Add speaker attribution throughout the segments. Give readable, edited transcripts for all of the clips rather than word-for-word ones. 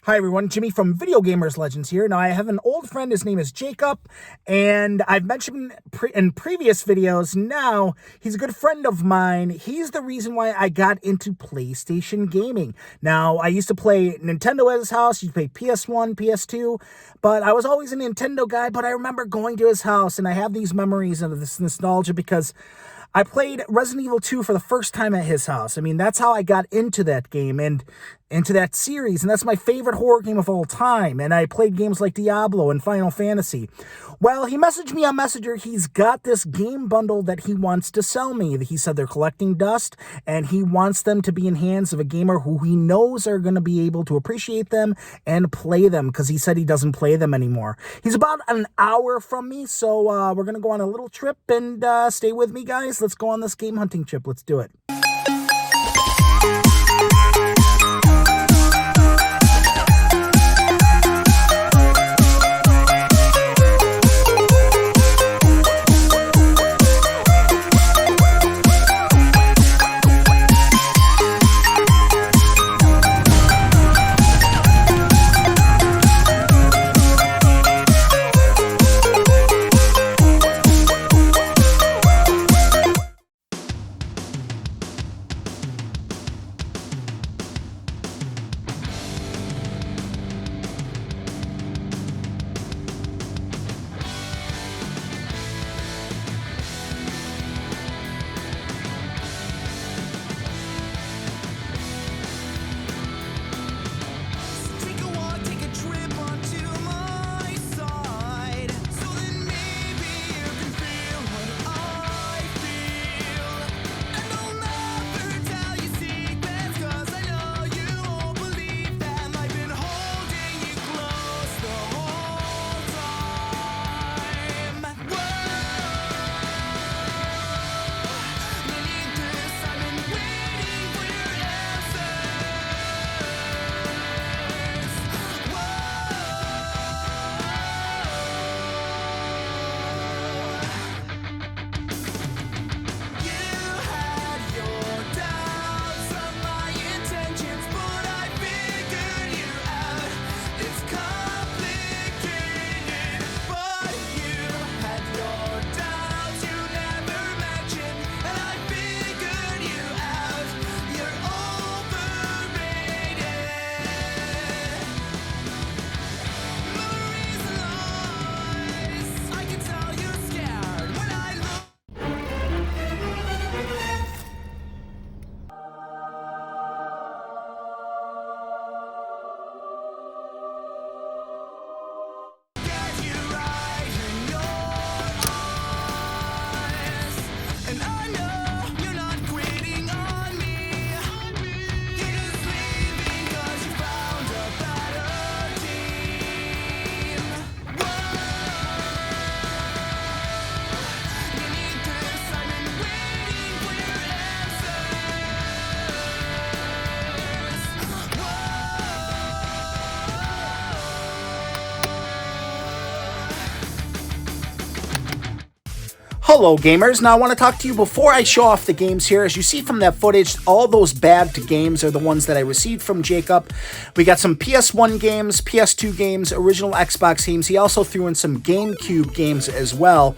Speaker 1: Hi everyone, Jimmy from Video Gamers Legends here. Now I have an old friend, his name is Jacob, and I've mentioned in previous videos, now he's a good friend of mine. He's the reason why I got into PlayStation gaming. Now I used to play Nintendo at his house, used to play PS1, PS2, but I was always a Nintendo guy, but I remember going to his house and I have these memories of this nostalgia because I played Resident Evil 2 for the first time at his house. I mean, that's how I got into that game and into that series, and that's my favorite horror game of all time. And I played games like Diablo and Final Fantasy. Well, he messaged me on Messenger. He's got this game bundle that he wants to sell me. He said they're collecting dust, and he wants them to be in hands of a gamer who he knows are going to be able to appreciate them and play them, because he said he doesn't play them anymore. He's about an hour from me, so we're going to go on a little trip, and stay with me, guys. Let's go on this game hunting trip. Let's do it. Hello gamers, now I want to talk to you before I show off the games here. As you see from that footage, all those bagged games are the ones that I received from Jacob. We got some PS1 games, PS2 games, original Xbox games. He also threw in some GameCube games as well.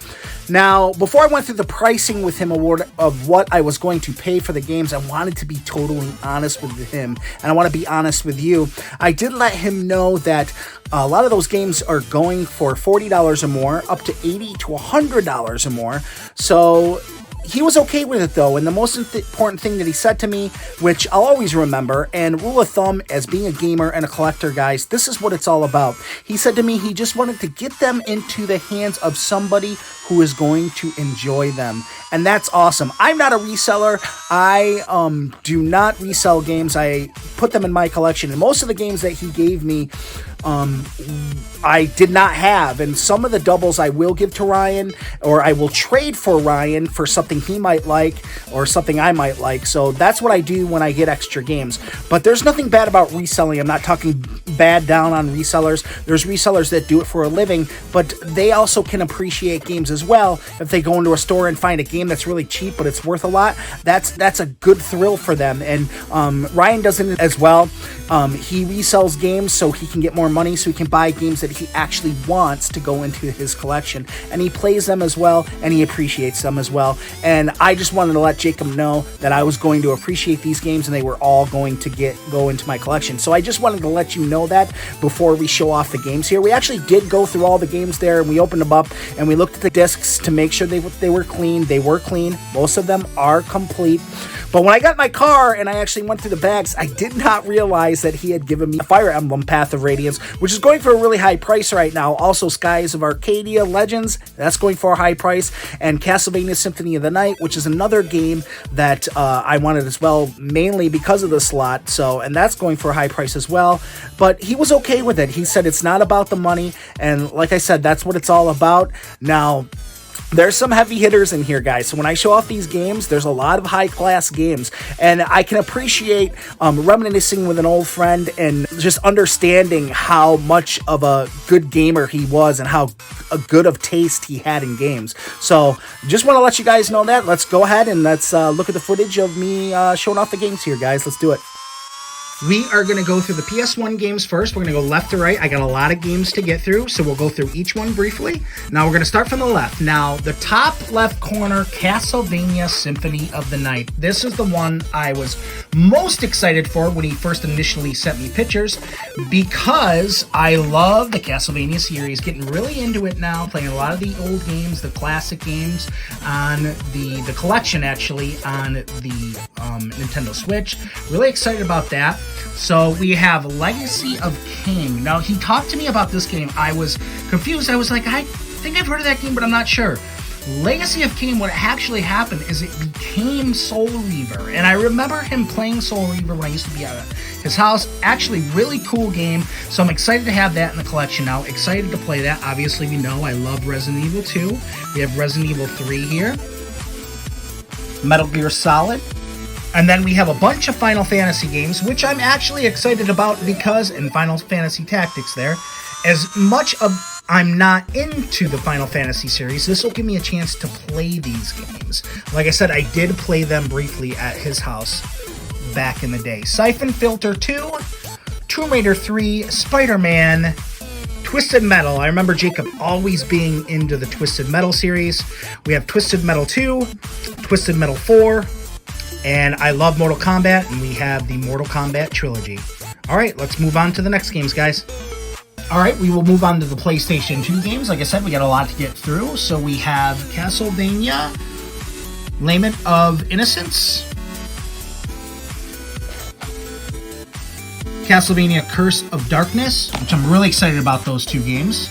Speaker 1: Now, before I went through the pricing with him of what I was going to pay for the games, I wanted to be totally honest with him, and I want to be honest with you. I did let him know that a lot of those games are going for $40 or more, up to $80 to $100 or more. So he was okay with it though, and the most important thing that he said to me, which I'll always remember, and rule of thumb as being a gamer and a collector, guys, this is what it's all about. He said to me he just wanted to get them into the hands of somebody who is going to enjoy them, and that's awesome. I'm not a reseller. I do not resell games. I put them in my collection, and most of the games that he gave me I did not have, and some of the doubles I will give to Ryan, or I will trade for Ryan for something he might like or something I might like. So that's what I do when I get extra games. But there's nothing bad about reselling. I'm not talking bad down on resellers. There's resellers that do it for a living, but they also can appreciate games as well. If they go into a store and find a game that's really cheap but it's worth a lot, that's a good thrill for them. And Ryan does it as well. He resells games so he can get more money, so he can buy games that he actually wants to go into his collection, and he plays them as well, and he appreciates them as well. And I just wanted to let Jacob know that I was going to appreciate these games, and they were all going to go into my collection. So I just wanted to let you know that before we show off the games here. We actually did go through all the games there, and we opened them up, and we looked at the discs to make sure they were clean. They were clean. Most of them are complete. But when I got my car and I actually went through the bags, I did not realize that he had given me a Fire Emblem Path of Radiance, which is going for a really high price right now. Also, Skies of Arcadia Legends, that's going for a high price. And Castlevania Symphony of the Night, which is another game that I wanted as well, mainly because of the slot. So, and that's going for a high price as well. But he was okay with it. He said it's not about the money. And like I said, that's what it's all about. Now, there's some heavy hitters in here, guys. So when I show off these games, there's a lot of high-class games. And I can appreciate reminiscing with an old friend and just understanding how much of a good gamer he was and how good of taste he had in games. So just want to let you guys know that. Let's go ahead and let's look at the footage of me showing off the games here, guys. Let's do it. We are going to go through the PS1 games first. We're going to go left to right. I got a lot of games to get through, so we'll go through each one briefly. Now, we're going to start from the left. Now, the top left corner, Castlevania Symphony of the Night. This is the one I was most excited for when he first initially sent me pictures, because I love the Castlevania series, getting really into it now, playing a lot of the old games, the classic games on the collection, actually, on the Nintendo Switch. Really excited about that. So we have Legacy of Kain. Now, he talked to me about this game. I was confused. I was like, I think I've heard of that game, but I'm not sure. Legacy of Kain, what actually happened is it became Soul Reaver. And I remember him playing Soul Reaver when I used to be at his house. Actually, really cool game. So I'm excited to have that in the collection now. Excited to play that. Obviously, we know I love Resident Evil 2. We have Resident Evil 3 here. Metal Gear Solid. And then we have a bunch of Final Fantasy games, which I'm actually excited about because, in Final Fantasy Tactics there, as much of I'm not into the Final Fantasy series, this will give me a chance to play these games. Like I said, I did play them briefly at his house back in the day. Siphon Filter 2, Tomb Raider 3, Spider-Man, Twisted Metal. I remember Jacob always being into the Twisted Metal series. We have Twisted Metal 2, Twisted Metal 4, and I love Mortal Kombat, and we have the Mortal Kombat trilogy. All right, let's move on to the next games, guys. All right, we will move on to the PlayStation 2 games. Like I said, we got a lot to get through. So we have Castlevania, Lament of Innocence, Castlevania Curse of Darkness, which I'm really excited about those two games.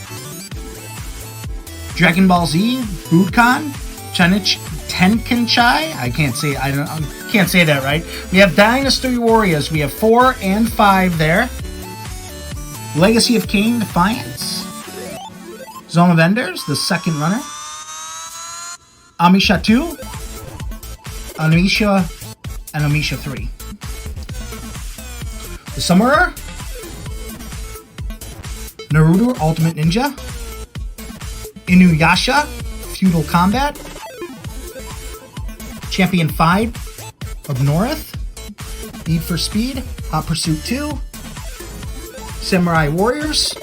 Speaker 1: Dragon Ball Z, Budokan, Tenkenchai. I can't say that right. We have Dynasty Warriors. We have 4 and 5 there. Legacy of Kain, Defiance. Zone of Enders, the second runner. Amisha 2. Amisha and Amisha 3. The Summoner. Naruto Ultimate Ninja. Inuyasha, Feudal Combat. Champion 5 of North. Need for Speed, Hot Pursuit 2. Samurai Warriors.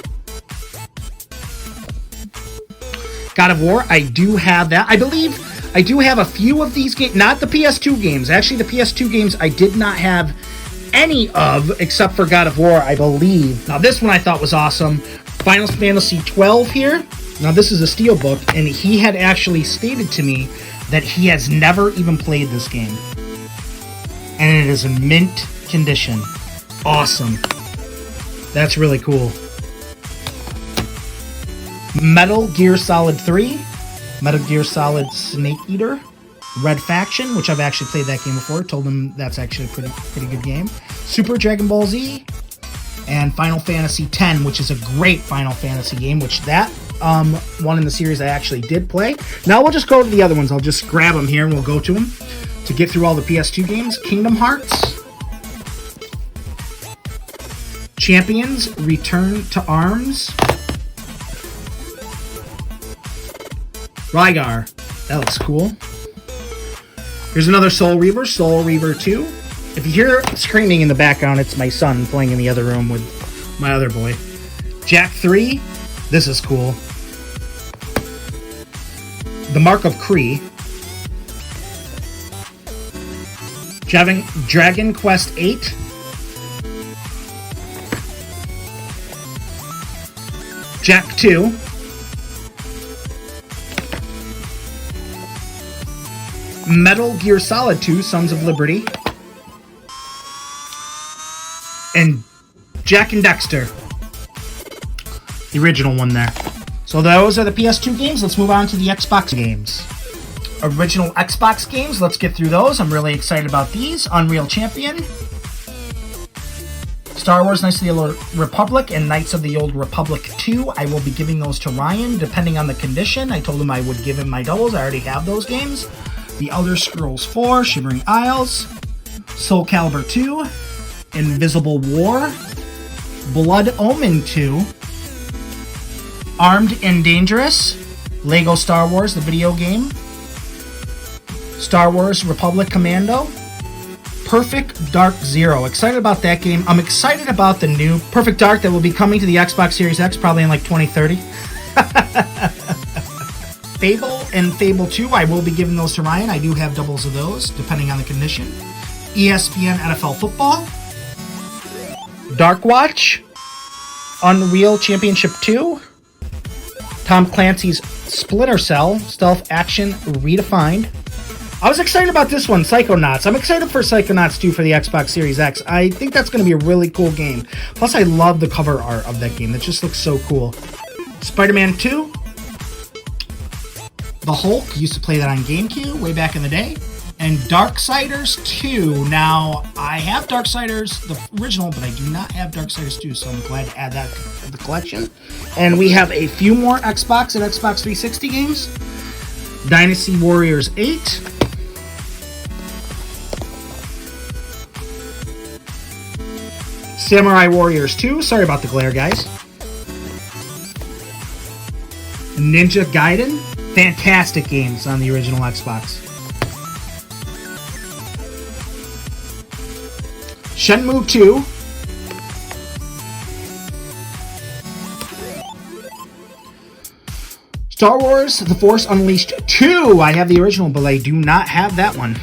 Speaker 1: God of War, I do have that. I believe I do have a few of these games, not the PS2 games. Actually, the PS2 games I did not have any of, except for God of War, I believe. Now, this one I thought was awesome. Final Fantasy 12 here. Now, this is a steelbook, and he had actually stated to me that he has never even played this game. And it is in mint condition. Awesome. That's really cool. Metal Gear Solid 3, Metal Gear Solid Snake Eater, Red Faction, which I've actually played that game before. Told him that's actually a pretty good game. Super Dragon Ball Z, and Final Fantasy X, which is a great Final Fantasy game, which that one in the series I actually did play. Now we'll just go to the other ones. I'll just grab them here and we'll go to them to get through all the PS2 games. Kingdom Hearts, Champions, Return to Arms. Rygar. That looks cool. Here's another Soul Reaver, Soul Reaver 2. If you hear screaming in the background, it's my son playing in the other room with my other boy. Jack 3. This is cool. The Mark of Kree. Dragon Quest 8. Jack 2. Metal Gear Solid 2, Sons of Liberty. And Jack and Dexter. The original one there. So those are the PS2 games. Let's move on to the Xbox games. Original Xbox games. Let's get through those. I'm really excited about these. Unreal Champion. Star Wars Knights of the Old Republic and Knights of the Old Republic 2. I will be giving those to Ryan, depending on the condition. I told him I would give him my doubles. I already have those games. The Elder Scrolls 4, Shivering Isles, Soul Calibur 2, Invisible War, Blood Omen 2, Armed and Dangerous, Lego Star Wars, the video game, Star Wars Republic Commando, Perfect Dark Zero. Excited about that game. I'm excited about the new Perfect Dark that will be coming to the Xbox Series X probably in like 2030. Fable and Fable 2, I will be giving those to Ryan. I do have doubles of those, depending on the condition. ESPN NFL Football. Dark Watch. Unreal Championship 2. Tom Clancy's Splinter Cell. Stealth Action Redefined. I was excited about this one, Psychonauts. I'm excited for Psychonauts 2 for the Xbox Series X. I think that's going to be a really cool game. Plus, I love the cover art of that game. That just looks so cool. Spider-Man 2. The Hulk, used to play that on GameCube way back in the day. And Darksiders 2. Now, I have Darksiders, the original, but I do not have Darksiders 2, so I'm glad to add that to the collection. And we have a few more Xbox and Xbox 360 games. Dynasty Warriors 8. Samurai Warriors 2. Sorry about the glare, guys. Ninja Gaiden. Fantastic games on the original Xbox. Shenmue 2. Star Wars The Force Unleashed 2. I have the original, but I do not have that one.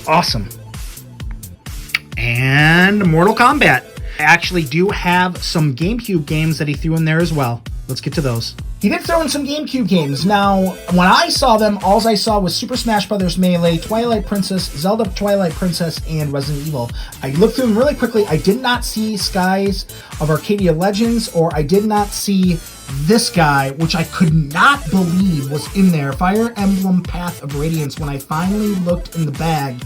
Speaker 1: Awesome. And Mortal Kombat. I actually do have some GameCube games that he threw in there as well. Let's get to those. He did throw in some GameCube games. Now, when I saw them, all I saw was Super Smash Bros. Melee, Twilight Princess, Zelda Twilight Princess, and Resident Evil. I looked through them really quickly. I did not see Skies of Arcadia Legends, or I did not see this guy, which I could not believe was in there. Fire Emblem Path of Radiance. When I finally looked in the bag,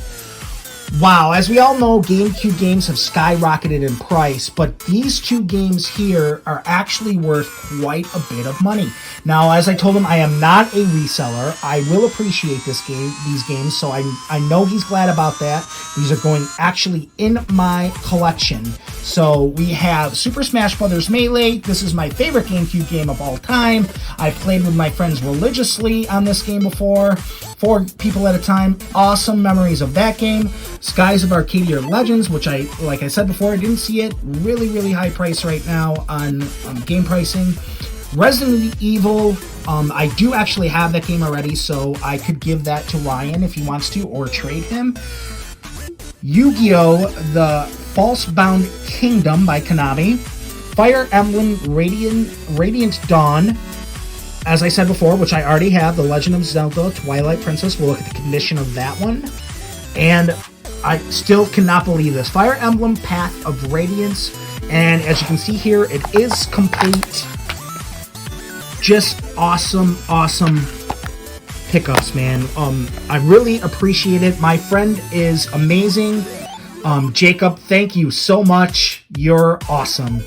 Speaker 1: wow, as we all know, GameCube games have skyrocketed in price, but these two games here are actually worth quite a bit of money. Now, as I told him, I am not a reseller. I will appreciate these games, so I know he's glad about that. These are going actually in my collection. So we have Super Smash Bros. Melee. This is my favorite GameCube game of all time. I've played with my friends religiously on this game before. 4 people at a time. Awesome memories of that game. Skies of Arcadia Legends, which like I said before, I didn't see it. Really, really high price right now on game pricing. Resident Evil, I do actually have that game already, so I could give that to Ryan if he wants to, or trade him. Yu-Gi-Oh! The False-Bound Kingdom by Konami. Fire Emblem Radiant Dawn. As I said before, which I already have, The Legend of Zelda Twilight Princess. We'll look at the condition of that one. And I still cannot believe this. Fire Emblem Path of Radiance. And as you can see here, it is complete. Just awesome, awesome pickups, man. I really appreciate it. My friend is amazing. Jacob, thank you so much. You're awesome.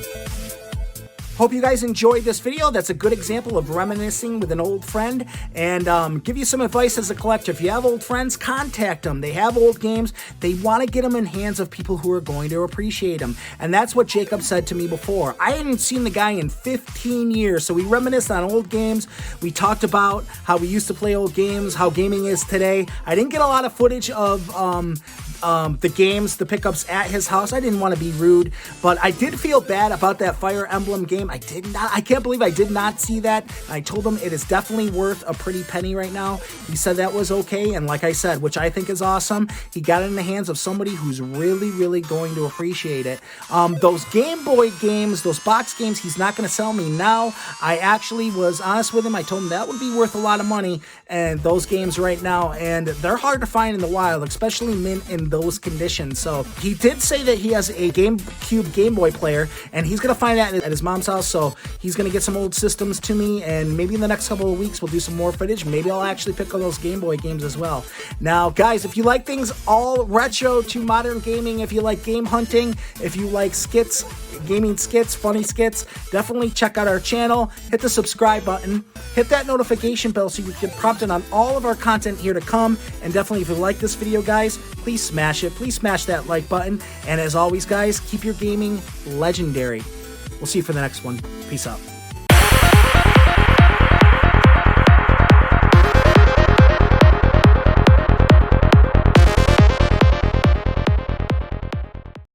Speaker 1: Hope you guys enjoyed this video. That's a good example of reminiscing with an old friend, and give you some advice as a collector. If you have old friends, contact them. They have old games. They want to get them in hands of people who are going to appreciate them. And that's what Jacob said to me before. I hadn't seen the guy in 15 years, so we reminisced on old games. We talked about how we used to play old games, how gaming is today. I didn't get a lot of footage of the games, the pickups at his house. I didn't want to be rude, but I did feel bad about that Fire Emblem game. I can't believe I did not see that. I told him it is definitely worth a pretty penny right now. He said that was okay, and like I said, which I think is awesome, he got it in the hands of somebody who's really, really going to appreciate it. Those Game Boy games, those box games, he's not going to sell me now. I actually was honest with him. I told him that would be worth a lot of money, and those games right now, and they're hard to find in the wild, especially mint in those conditions. So he did say that he has a GameCube Game Boy player, and he's gonna find that at his mom's house. So he's gonna get some old systems to me, and maybe in the next couple of weeks we'll do some more footage. Maybe I'll actually pick up those Game Boy games as well. Now guys, if you like things all retro to modern gaming, if you like game hunting, if you like skits, gaming skits, funny skits, definitely check out our channel. Hit the subscribe button, hit that notification bell so you get prompted on all of our content here to come. And definitely, if you like this video, guys, please smash it. Please smash that like button. And as always, guys, keep your gaming legendary. We'll see you for the next one. Peace out.